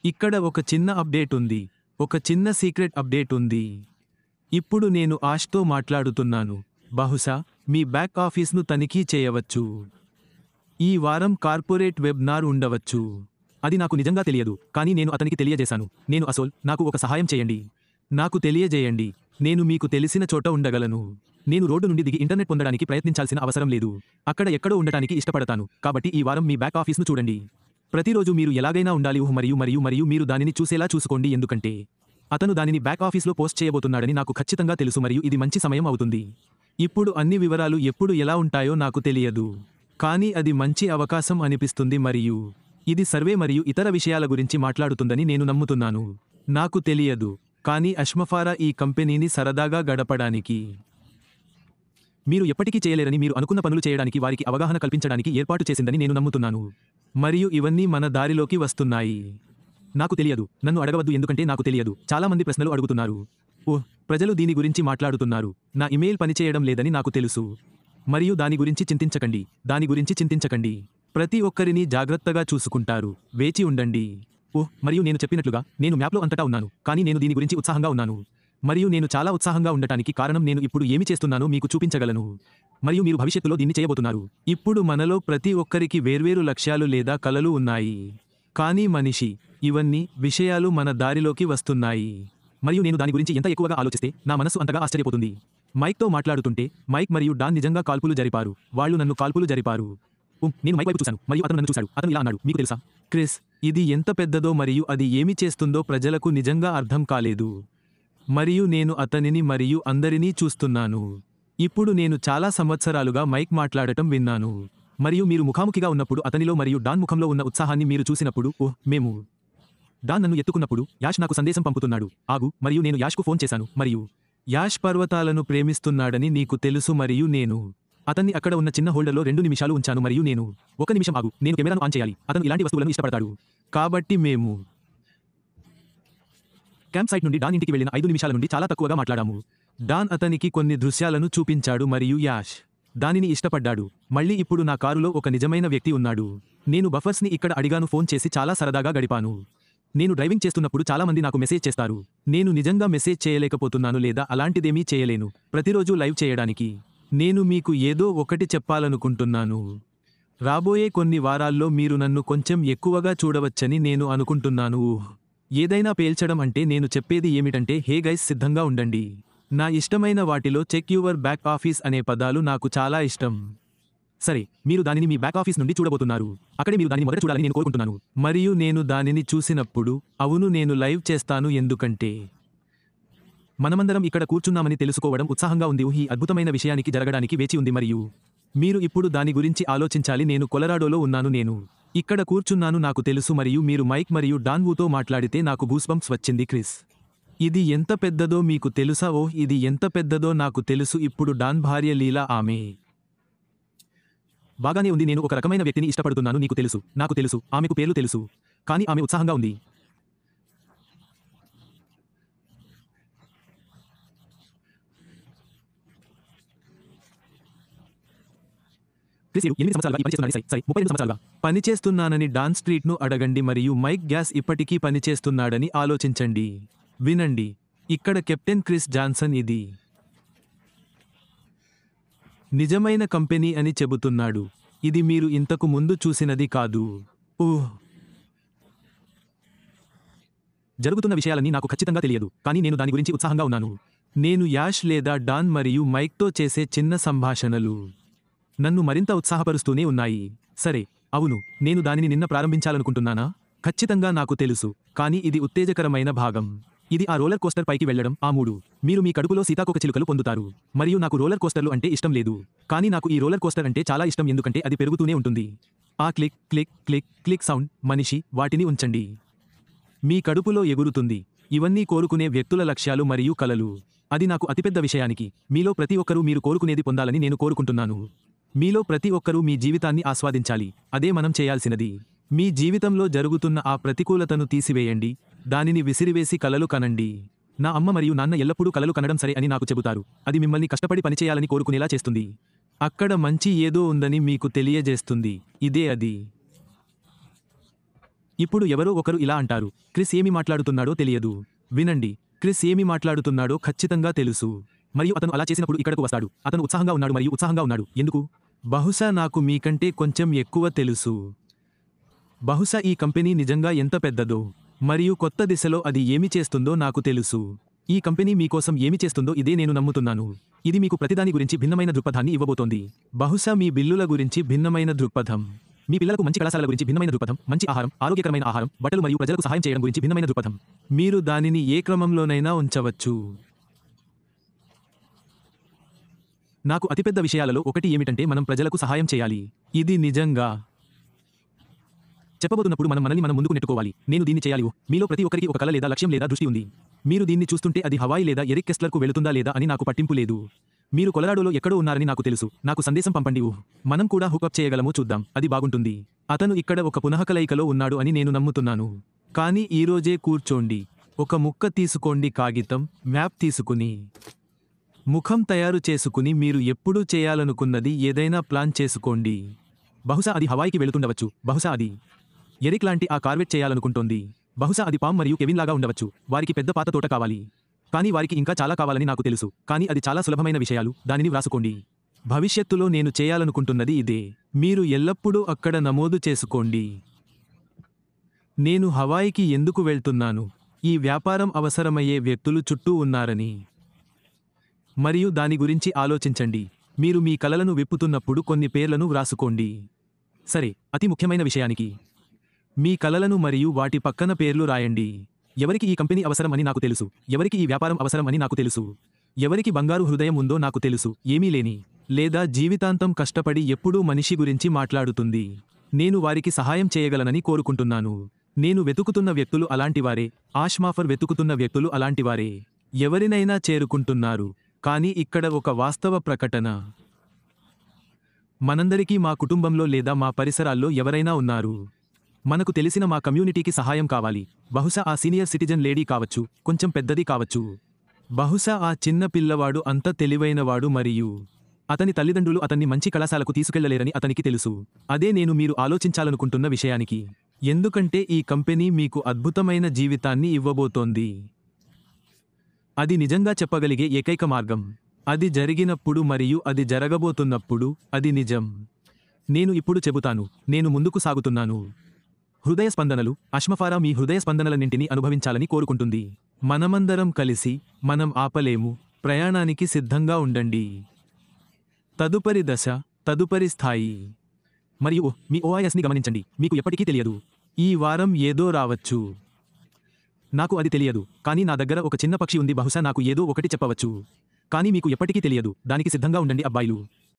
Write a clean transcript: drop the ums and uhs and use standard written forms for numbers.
ఇక్కడ ఒక చిన్న అప్డేట్ ఉంది. ఒక చిన్న సీక్రెట్ అప్డేట్ ఉంది. ఇప్పుడు నేను ఆష్తో మాట్లాడుతున్నాను. బహుశా మీ బ్యాక్ ఆఫీస్ను తనిఖీ చేయవచ్చు. ఈ వారం కార్పొరేట్ వెబ్నార్ ఉండవచ్చు. అది నాకు నిజంగా తెలియదు, కానీ నేను అతనికి తెలియజేశాను. నేను అసోల్, నాకు ఒక సహాయం చేయండి. నాకు తెలియజేయండి. నేను మీకు తెలిసిన చోట ఉండగలను. నేను రోడ్డు నుండి దిగి ఇంటర్నెట్ పొందడానికి ప్రయత్నించాల్సిన అవసరం లేదు. అక్కడ ఎక్కడో ఉండటానికి ఇష్టపడతాను. కాబట్టి ఈ వారం మీ బ్యాక్ ఆఫీస్ను చూడండి. ప్రతిరోజు మీరు ఎలాగైనా ఉండాలి. మరియు మీరు దానిని చూసేలా చూసుకోండి, ఎందుకంటే అతను దానిని బ్యాక్ ఆఫీస్లో పోస్ట్ చేయబోతున్నాడని నాకు ఖచ్చితంగా తెలుసు మరియు ఇది మంచి సమయం అవుతుంది. ఇప్పుడు అన్ని వివరాలు ఎప్పుడు ఎలా ఉంటాయో నాకు తెలియదు, కానీ అది మంచి అవకాశం అనిపిస్తుంది మరియు ఇది సర్వే మరియు ఇతర విషయాల గురించి మాట్లాడుతుందని నేను నమ్ముతున్నాను. నాకు తెలియదు, కానీ అష్మఫారా ఈ కంపెనీని సరదాగా గడపడానికి, మీరు ఎప్పటికీ చేయలేరని మీరు అనుకున్న పనులు చేయడానికి వారికి అవగాహన కల్పించడానికి ఏర్పాటు చేసిందని నేను నమ్ముతున్నాను. మరియు ఇవన్నీ మన దారిలోకి వస్తున్నాయి. నాకు తెలియదు, నన్ను అడగవద్దు ఎందుకంటే నాకు తెలియదు. చాలా మంది ప్రశ్నలు అడుగుతున్నారు. ఓహ్, ప్రజలు దీని గురించి మాట్లాడుతున్నారు. నా ఇమెయిల్ పనిచేయడం లేదని నాకు తెలుసు. మరియు దాని గురించి చింతించకండి. ప్రతి ఒక్కరిని జాగ్రత్తగా చూసుకుంటారు. వేచి ఉండండి. ఓహ్, మరియు నేను చెప్పినట్లుగా నేను మ్యాప్లో అంతటా ఉన్నాను, కానీ నేను దీని గురించి ఉత్సాహంగా ఉన్నాను. మరియు నేను చాలా ఉత్సాహంగా ఉండటానికి కారణం నేను ఇప్పుడు ఏమి చేస్తున్నానో మీకు చూపించగలను. మరియు మీరు భవిష్యత్తులో దీన్ని చేయబోతున్నారు. ఇప్పుడు మనలో ప్రతి ఒక్కరికి వేర్వేరు లక్ష్యాలు లేదా కలలు ఉన్నాయి. కానీ మనిషి, ఇవన్నీ విషయాలు మన దారిలోకి వస్తున్నాయి. మరియు నేను దాని గురించి ఎంత ఎక్కువగా ఆలోచిస్తే నా మనసు అంతగా ఆశ్చర్యపోతుంది. మైక్తో మాట్లాడుతుంటే మైక్ మరియు డాన్ నిజంగా కాల్పులు జరిపారు. వాళ్ళు నన్ను కాల్పులు జరిపారు. నేను మైక్ వైపు చూశాను మరియు అతను నన్ను చూశాడు. అతను ఇలా అన్నాడు, మీకు తెలుసా క్రిస్, ఇది ఎంత పెద్దదో మరియు అది ఏమి చేస్తుందో ప్రజలకు నిజంగా అర్థం కాలేదు. మరియు నేను అతనిని మరియు అందరినీ చూస్తున్నాను. ఇప్పుడు నేను చాలా సంవత్సరాలుగా మైక్ మాట్లాడటం విన్నాను. మరియు మీరు ముఖాముఖిగా ఉన్నప్పుడు అతనిలో మరియు డాన్ ముఖంలో ఉన్న ఉత్సాహాన్ని మీరు చూసినప్పుడు, ఓహ్, మేము డాన్ నన్ను ఎత్తుకున్నప్పుడు యాష్ నాకు సందేశం పంపుతున్నాడు, ఆగు, మరియు నేను యాష్కు ఫోన్ చేశాను మరియు యాష్ పర్వతాలను ప్రేమిస్తున్నాడని నీకు తెలుసు మరియు నేను అతన్ని అక్కడ ఉన్న చిన్న హోల్డర్లో 2 నిమిషాలు ఉంచాను మరియు నేను 1 నిమిషం ఆగు, నేను కెమెరాను ఆన్ చేయాలి, అతను ఇలాంటి వస్తువులను ఇష్టపడతాడు. కాబట్టి మేము క్యాంప్ సైట్ నుండి డాన్ ఇంటికి వెళ్లిన 5 నిమిషాల నుండి చాలా తక్కువగా మాట్లాడాము. డాన్ అతనికి కొన్ని దృశ్యాలను చూపించాడు మరియు యాష్ దానిని ఇష్టపడ్డాడు. మళ్ళీ ఇప్పుడు నా కారులో ఒక నిజమైన వ్యక్తి ఉన్నాడు. నేను బఫర్స్ని ఇక్కడ అడిగాను, ఫోన్ చేసి చాలా సరదాగా గడిపాను. నేను డ్రైవింగ్ చేస్తున్నప్పుడు చాలా మంది నాకు మెసేజ్ చేస్తారు. నేను నిజంగా మెసేజ్ చేయలేకపోతున్నాను లేదా అలాంటిదేమీ చేయలేను ప్రతిరోజు లైవ్ చేయడానికి. నేను మీకు ఏదో ఒకటి చెప్పాలనుకుంటున్నాను. రాబోయే కొన్ని వారాల్లో మీరు నన్ను కొంచెం ఎక్కువగా చూడవచ్చని నేను అనుకుంటున్నాను. ఏదైనా పేల్చడం అంటే నేను చెప్పేది ఏమిటంటే, హే గైస్, సిద్ధంగా ఉండండి. నా ఇష్టమైన వాటిలో చెక్ యువర్ బ్యాక్ ఆఫీస్ అనే పదాలు నాకు చాలా ఇష్టం. సరే, మీరు దానిని మీ బ్యాక్ ఆఫీస్ నుండి చూడబోతున్నారు. అక్కడే మీరు దానిని మొదట చూడాలని నేను కోరుకుంటున్నాను. మరియు నేను దానిని చూసినప్పుడు, అవును, నేను లైవ్ చేస్తాను ఎందుకంటే మనమందరం ఇక్కడ కూర్చున్నామని తెలుసుకోవడం ఉత్సాహంగా ఉంది. ఈ అద్భుతమైన విషయానికి జరగడానికి వేచి ఉంది మరియు మీరు ఇప్పుడు దాని గురించి ఆలోచించాలి. నేను కొలరాడోలో ఉన్నాను, నేను ఇక్కడ కూర్చున్నాను, నాకు తెలుసు. మరియు మీరు మైక్ మరియు డాన్ వుతో మాట్లాడితే నాకు గూస్బంప్స్ వచ్చింది. క్రిస్, ఇది ఎంత పెద్దదో మీకు తెలుసా? ఓహ్, ఇది ఎంత పెద్దదో నాకు తెలుసు. ఇప్పుడు డాన్ భార్య లీలా, ఆమె బాగానే ఉంది. నేను ఒక రకమైన వ్యక్తిని ఇష్టపడుతున్నాను, నీకు తెలుసు, నాకు తెలుసు, ఆమెకు పేర్లు తెలుసు, కానీ ఆమె ఉత్సాహంగా ఉంది. క్రిస్ 8 సంవత్సరాలుగా పనిచేస్తున్నాడని, సరే 32 సంవత్సరాలుగా పనిచేస్తున్నానని డాన్ స్ట్రీట్ను అడగండి మరియు మైక్ గ్యాస్ ఇప్పటికీ పనిచేస్తున్నాడని ఆలోచించండి. వినండి, ఇక్కడ కెప్టెన్ క్రిస్ జాన్సన్ ఇది నిజమైన కంపెనీ అని చెబుతున్నాడు. ఇది మీరు ఇంతకు ముందు చూసినది కాదు. ఓహ్, జరుగుతున్న విషయాలన్నీ నాకు ఖచ్చితంగా తెలియదు, కానీ నేను దాని గురించి ఉత్సాహంగా ఉన్నాను. నేను యాష్ లేదా డాన్ మరియు మైక్తో చేసే చిన్న సంభాషణలు నన్ను మరింత ఉత్సాహపరుస్తూనే ఉన్నాయి. సరే, అవును, నేను దానిని నిన్న ప్రారంభించాలనుకుంటున్నానా? ఖచ్చితంగా నాకు తెలుసు, కానీ ఇది ఉత్తేజకరమైన భాగం. ఇది ఆ రోలర్ కోస్టర్ పైకి వెళ్లడం. ఆ 3 మీరు మీ కడుపులో సీతాకోక చిలుకలు పొందుతారు. మరియు నాకు రోలర్ కోస్టర్లు అంటే ఇష్టం లేదు, కానీ నాకు ఈ రోలర్ కోస్టర్ అంటే చాలా ఇష్టం ఎందుకంటే అది పెరుగుతూనే ఉంటుంది. ఆ click click click click sound, మనిషి, వాటిని ఉంచండి. మీ కడుపులో ఎగురుతుంది. ఇవన్నీ కోరుకునే వ్యక్తుల లక్ష్యాలు మరియు కలలు. అది నాకు అతిపెద్ద విషయానికి, మీలో ప్రతి ఒక్కరూ మీరు కోరుకునేది పొందాలని నేను కోరుకుంటున్నాను. మీలో ప్రతి ఒక్కరూ మీ జీవితాన్ని ఆస్వాదించాలి. అదే మనం చేయాల్సినది. మీ జీవితంలో జరుగుతున్న ఆ ప్రతికూలతను తీసివేయండి, దానిని విసిరివేసి కలలు కనండి. నా అమ్మ మరియు నాన్న ఎల్లప్పుడూ కలలు కనడం సరే అని నాకు చెబుతారు. అది మిమ్మల్ని కష్టపడి పనిచేయాలని కోరుకునేలా చేస్తుంది. అక్కడ మంచి ఏదో ఉందని మీకు తెలియజేస్తుంది. ఇదే అది. ఇప్పుడు ఎవరో ఒకరు ఇలా అంటారు, క్రిస్ ఏమి మాట్లాడుతున్నాడో తెలియదు. వినండి, క్రిస్ ఏమి మాట్లాడుతున్నాడో ఖచ్చితంగా తెలుసు. మరియు అతను అలా చేసినప్పుడు ఇక్కడకు వస్తాడు. అతను ఉత్సాహంగా ఉన్నాడు మరియు ఉత్సాహంగా ఉన్నాడు. ఎందుకు? బహుశా నాకు మీకంటే కొంచెం ఎక్కువ తెలుసు. బహుశా ఈ కంపెనీ నిజంగా ఎంత పెద్దదో మరియు కొత్త దిశలో అది ఏమి చేస్తుందో నాకు తెలుసు. ఈ కంపెనీ మీకోసం ఏమి చేస్తుందో ఇదే నేను నమ్ముతున్నాను. ఇది మీకు ప్రతిదాని గురించి భిన్నమైన దృక్పథాన్ని ఇవ్వబోతోంది. బహుశా మీ బిల్లుల గురించి భిన్నమైన దృక్పథం, మీ పిల్లలకు మంచి కళాశాలల గురించి భిన్నమైన దృక్పథం, మంచి ఆహారం, ఆరోగ్యకరమైన ఆహారం, బట్టలు మరియు ప్రజలకు సహాయం చేయడం గురించి భిన్నమైన దృక్పథం. మీరు దానిని ఏ క్రమంలోనైనా ఉంచవచ్చు. నాకు అతిపెద్ద విషయాలలో ఒకటి ఏమిటంటే మనం ప్రజలకు సహాయం చేయాలి. ఇది నిజంగా చెప్పబోతున్నప్పుడు మనల్ని మనం ముందుకు నెట్టుకోవాలి. నేను దీన్ని చేయాలి. మీలో ప్రతి ఒక్కరికి ఒక కల లేదా లక్ష్యం లేదా దృష్టి ఉంది. మీరు దీన్ని చూస్తుంటే అది హవాయి లేదా ఎరిక్ కెస్లర్కు వెళుతుందా లేదా అని నాకు పట్టింపు లేదు. మీరు కొలరాడోలో ఎక్కడో ఉన్నారని నాకు తెలుసు. నాకు సందేశం పంపండి. మనం కూడా హుకప్ చేయగలమో చూద్దాం. అది బాగుంటుంది. అతను ఇక్కడ ఒక పునఃకలయికలో ఉన్నాడు అని నేను నమ్ముతున్నాను. కానీ ఈరోజే కూర్చోండి. ఒక ముక్క తీసుకోండి, కాగితం, మ్యాప్ తీసుకుని, ముఖం తయారు చేసుకుని మీరు ఎప్పుడూ చేయాలనుకున్నది ఏదైనా ప్లాన్ చేసుకోండి. బహుశా అది హవాయికి వెళుతుండవచ్చు. బహుశా అది ఎరిక్ లాంటి ఆ కార్వెట్ చేయాలనుకుంటోంది. బహుశా అది పామ్ మరియు కెవిన్ లాగా ఉండవచ్చు. వారికి పెద్ద పాత తోట కావాలి. కానీ వారికి ఇంకా చాలా కావాలని నాకు తెలుసు. కానీ అది చాలా సులభమైన విషయాలు. దానిని వ్రాసుకోండి. భవిష్యత్తులో నేను చేయాలనుకుంటున్నది ఇదే. మీరు ఎల్లప్పుడూ అక్కడ నమోదు చేసుకోండి. నేను హవాయికి ఎందుకు వెళ్తున్నాను? ఈ వ్యాపారం అవసరమయ్యే వ్యక్తులు చుట్టూ ఉన్నారని. మరియు దాని గురించి ఆలోచించండి. మీరు మీ కలలను విప్పుతున్నప్పుడు కొన్ని పేర్లను వ్రాసుకోండి. సరే, అతి ముఖ్యమైన విషయానికి, మీ కలలను మరియు వాటి పక్కన పేర్లు రాయండి. ఎవరికి ఈ కంపెనీ అవసరం అని నాకు తెలుసు. ఎవరికి ఈ వ్యాపారం అవసరం అని నాకు తెలుసు. ఎవరికి బంగారు హృదయం ఉందో నాకు తెలుసు. ఏమీ లేని లేదా జీవితాంతం కష్టపడి ఎప్పుడూ మనిషి గురించి మాట్లాడుతుంది. నేను వారికి సహాయం చేయగలనని కోరుకుంటున్నాను. నేను వెతుకుతున్న వ్యక్తులు అలాంటివారే. ఆష్మాఫర్ వెతుకుతున్న వ్యక్తులు అలాంటివారే. ఎవరినైనా చేరుకుంటున్నారు. కానీ ఇక్కడ ఒక వాస్తవ ప్రకటన. మనందరికీ మా కుటుంబంలో లేదా మా పరిసరాల్లో ఎవరైనా ఉన్నారు. మనకు తెలిసిన మా కమ్యూనిటీకి సహాయం కావాలి. బహుశా ఆ సీనియర్ సిటిజన్ లేడీ కావచ్చు, కొంచెం పెద్దది కావచ్చు. బహుశా ఆ చిన్న పిల్లవాడు అంత తెలివైనవాడు మరియు అతని తల్లిదండ్రులు అతన్ని మంచి కళాశాలకు తీసుకెళ్లలేరని అతనికి తెలుసు. అదే నేను మీరు ఆలోచించాలనుకుంటున్న విషయానికి. ఎందుకంటే ఈ కంపెనీ మీకు అద్భుతమైన జీవితాన్ని ఇవ్వబోతోంది. అది నిజంగా చెప్పగలిగే ఏకైక మార్గం. అది జరిగినప్పుడు మరియు అది జరగబోతున్నప్పుడు అది నిజం. నేను ఇప్పుడు చెబుతాను. నేను ముందుకు సాగుతున్నాను. హృదయ స్పందనలు. అష్మఫారా మీ హృదయ స్పందనలన్నింటినీ అనుభవించాలని కోరుకుంటుంది. మనమందరం కలిసి, మనం ఆపలేము, ప్రయాణానికి సిద్ధంగా ఉండండి. తదుపరి దశ, తదుపరి స్థాయి. మరియు మీ ఓఐఎస్ని గమనించండి. మీకు ఎప్పటికీ తెలియదు. ఈ వారం ఏదో రావచ్చు. నాకు అది తెలియదు. కానీ నా దగ్గర ఒక చిన్న పక్షి ఉంది. బహుశా నాకు ఏదో ఒకటి చెప్పవచ్చు. కానీ మీకు ఎప్పటికీ తెలియదు. దానికి సిద్ధంగా ఉండండి అబ్బాయిలు.